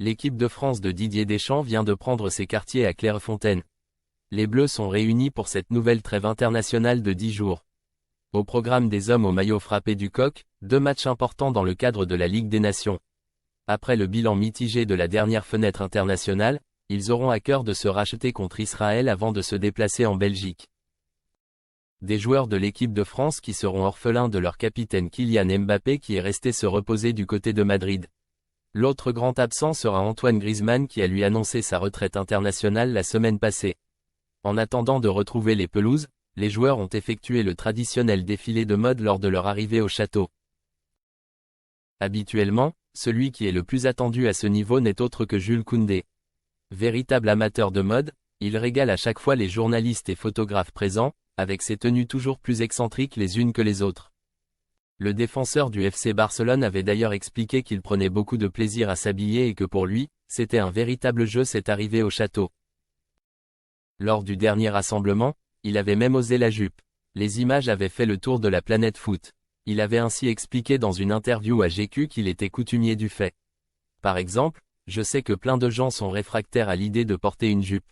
L'équipe de France de Didier Deschamps vient de prendre ses quartiers à Clairefontaine. Les Bleus sont réunis pour cette nouvelle trêve internationale de 10 jours. Au programme des hommes au maillot frappé du coq, 2 matchs importants dans le cadre de la Ligue des Nations. Après le bilan mitigé de la dernière fenêtre internationale, ils auront à cœur de se racheter contre Israël avant de se déplacer en Belgique. Des joueurs de l'équipe de France qui seront orphelins de leur capitaine Kylian Mbappé qui est resté se reposer du côté de Madrid. L'autre grand absent sera Antoine Griezmann qui a lui annoncé sa retraite internationale la semaine passée. En attendant de retrouver les pelouses, les joueurs ont effectué le traditionnel défilé de mode lors de leur arrivée au château. Habituellement, celui qui est le plus attendu à ce niveau n'est autre que Jules Koundé. Véritable amateur de mode, il régale à chaque fois les journalistes et photographes présents, avec ses tenues toujours plus excentriques les unes que les autres. Le défenseur du FC Barcelone avait d'ailleurs expliqué qu'il prenait beaucoup de plaisir à s'habiller et que pour lui, c'était un véritable jeu cette arrivée au château. Lors du dernier rassemblement, il avait même osé la jupe. Les images avaient fait le tour de la planète foot. Il avait ainsi expliqué dans une interview à GQ qu'il était coutumier du fait. Par exemple, je sais que plein de gens sont réfractaires à l'idée de porter une jupe.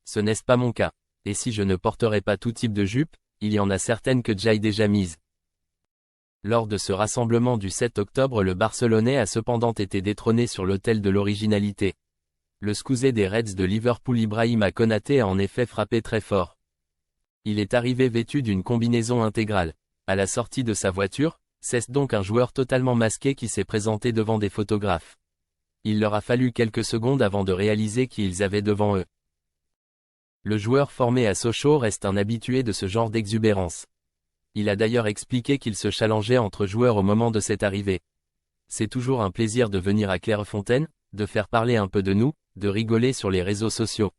Ce n'est pas mon cas. Et si je ne porterais pas tout type de jupe, il y en a certaines que j'aille déjà mise. Lors de ce rassemblement du 7 octobre, le Barcelonais a cependant été détrôné sur l'autel de l'originalité. Le scousé des Reds de Liverpool Ibrahima Konaté a en effet frappé très fort. Il est arrivé vêtu d'une combinaison intégrale. À la sortie de sa voiture, c'est donc un joueur totalement masqué qui s'est présenté devant des photographes. Il leur a fallu quelques secondes avant de réaliser qui ils avaient devant eux. Le joueur formé à Sochaux reste un habitué de ce genre d'exubérance. Il a d'ailleurs expliqué qu'il se challengeait entre joueurs au moment de cette arrivée. C'est toujours un plaisir de venir à Clairefontaine, de faire parler un peu de nous, de rigoler sur les réseaux sociaux.